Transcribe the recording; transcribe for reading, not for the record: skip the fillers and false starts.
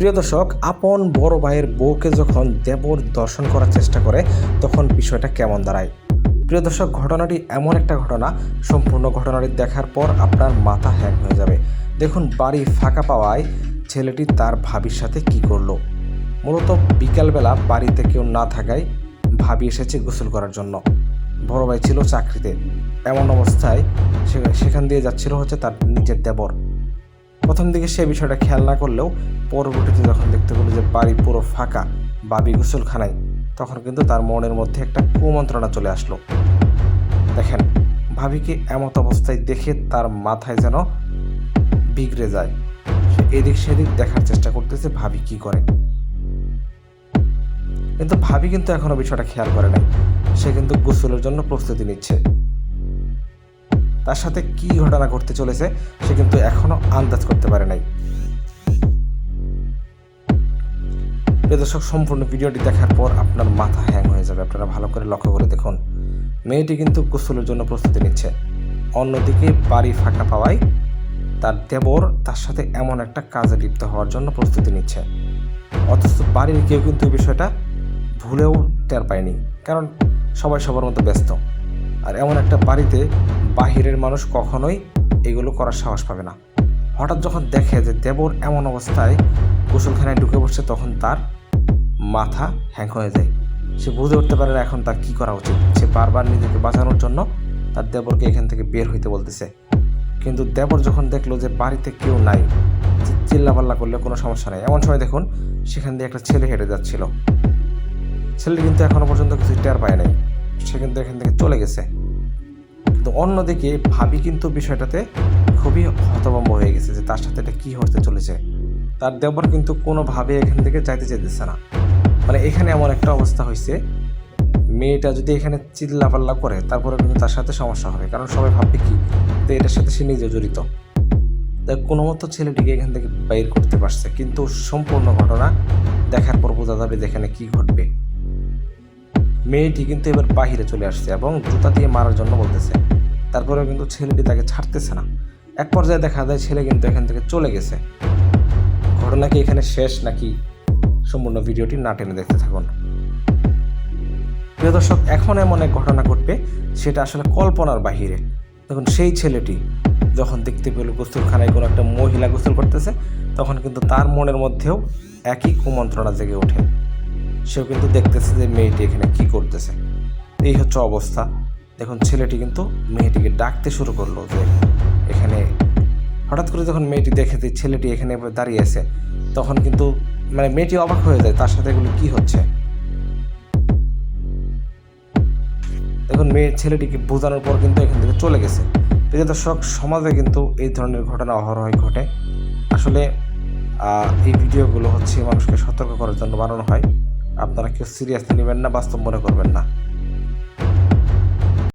প্রিয় দর্শক, আপন বড় ভাইয়ের বউকে যখন দেবর দর্শন করার চেষ্টা করে তখন বিষয়টা কেমন দাঁড়ায়। প্রিয় দর্শক, ঘটনাটি এমন একটা ঘটনা, সম্পূর্ণ ঘটনাটি দেখার পর আপনার মাথা হ্যাং হয়ে যাবে। দেখুন, বাড়ি ফাঁকা পাওয়ায় ছেলেটি তার ভাবির সাথে কি করলো। মূলত বিকালবেলা বাড়িতে কেউ না থাকায় ভাবি এসেছে গোসল করার জন্য। বড় ভাই ছিল চাকরিতে, এমন অবস্থায় সেখান দিয়ে যাচ্ছিল হচ্ছে তার নিজের দেবর। প্রথম দিকে সে বিষয়টা খেয়াল না করলেও পরবর্তীতে যখন দেখতে পেল যে বাড়ি পুরো ফাঁকা, ভাবি গোসলখানায়, তখন কিন্তু তার মনের মধ্যে একটা কুমন্ত্রণা চলে আসলো। দেখেন, ভাবিকে এমত অবস্থায় দেখে তার মাথায় যেন বিগড়ে যায়। সে এদিক সেদিক দেখার চেষ্টা করতেছে ভাবি কি করে, কিন্তু ভাবি কিন্তু এখনো বিষয়টা খেয়াল করে নাই। সে কিন্তু গোসলের জন্য প্রস্তুতি নিচ্ছে। তার সাথে কি ঘটনা ঘটতে চলেছে সে কিন্তু এখনো আন্দাজ করতে পারে নাই। দর্শক, সম্পূর্ণ ভিডিওটি দেখার পর আপনার মাথা হ্যাং হয়ে যাবে। আপনারা ভালো করে লক্ষ্য করে দেখুন, মেয়েটি কিন্তু গোসলের জন্য প্রস্তুতি নিচ্ছে। অন্যদিকে বাড়ি ফাঁকা পাওয়ায় তার দেবর তার সাথে এমন একটা কাজে লিপ্ত হওয়ার জন্য প্রস্তুতি নিচ্ছে। অথচ বাড়ির কেউ কিন্তু বিষয়টা ভুলেও টের পায়নি, কারণ সবাই সবার মতো ব্যস্ত। আর এমন একটা বাড়িতে বাহিরের মানুষ কখনোই এগুলো করার সাহস পাবে না। হঠাৎ যখন দেখে যে দেবর এমন অবস্থায় গোসলখানায় ঢুকে বসছে, তখন তার মাথা হ্যাং হয়ে যায়। সে বুঝে উঠতে পারে না এখন তার কী করা উচিত। সে বারবার নিজেকে বাঁচানোর জন্য তার দেবরকে এখান থেকে বের হইতে বলতেছে। কিন্তু দেবর যখন দেখলো যে বাড়িতে কেউ নাই, চিল্লাপাল্লা করলে কোনো সমস্যা নেই, এমন সময় দেখুন সেখান দিয়ে একটা ছেলে হেঁটে যাচ্ছিল। ছেলেটি কিন্তু এখনো পর্যন্ত কিছু টের পায় নাই, সে কিন্তু এখান থেকে চলে গেছে। কিন্তু অন্যদিকে ভাবি কিন্তু বিষয়টাতে খুবই হতভম্ব হয়ে গেছে যে তার সাথে এটা কী হতে চলেছে। তার দেবর কিন্তু কোনোভাবে এখান থেকে যাইতে চাইতেছে না। মানে এখানে এমন একটা অবস্থা হয়েছে, মেয়েটা যদি এখানে চিল্লাপাল্লা করে তারপরে কিন্তু তার সাথে সমস্যা হবে, কারণ সবাই ভাববে কি তো এটার সাথে সে নিজে জড়িত। তাই কোনো মতো ছেলেটিকে এখান থেকে বাইর করতে পারছে, কিন্তু সম্পূর্ণ ঘটনা দেখার পর বোঝা যাবে যে এখানে কী ঘটবে। মেয়েটি কিন্তু এবার বাহিরে চলে আসছে এবং জুতা দিয়ে মারার জন্য বলতেছে। তারপরেও কিন্তু ছেলেটি তাকে ছাড়তেছে না। এক পর্যায়ে দেখা যায় ছেলে কিন্তু এখান থেকে চলে গেছে। ঘটনা কি এখানে শেষ নাকি? সম্পূর্ণ ভিডিওটি না টেনে দেখতে থাকুন। প্রিয় দর্শক, এখন এমন এক ঘটনা ঘটবে সেটা আসলে কল্পনার বাহিরে। দেখুন, সেই ছেলেটি যখন দেখতে পেল গোসলখানায় কোনো একটা মহিলা গোসল করতেছে, তখন কিন্তু তার মনের মধ্যেও একই কুমন্ত্রণা জেগে ওঠে। সেও কিন্তু দেখতেছে যে মেয়েটি এখানে কি করতেছে। এই হচ্ছে অবস্থা। দেখুন, ছেলেটি কিন্তু মেয়েটিকে ডাকতে শুরু করলো যে এখানে। হঠাৎ করে যখন মেয়েটি দেখে যে ছেলেটি এখানে দাঁড়িয়ে আছে, তখন কিন্তু মেয়েটি অবাক হয়ে যায়, তার সাথে এগুলো কি হচ্ছে। দেখুন, ছেলেটিকে বোঝানোর পর কিন্তু এখান থেকে চলে গেছে। প্রিয় দর্শক, সমাজে কিন্তু এই ধরনের ঘটনা অহরহই ঘটে। আসলে এই ভিডিওগুলো হচ্ছে মানুষকে সতর্ক করার জন্য বানানো হয়। আপনারা কেউ সিরিয়াসলি নেবেন না, বাস্তব মনে করবেন না।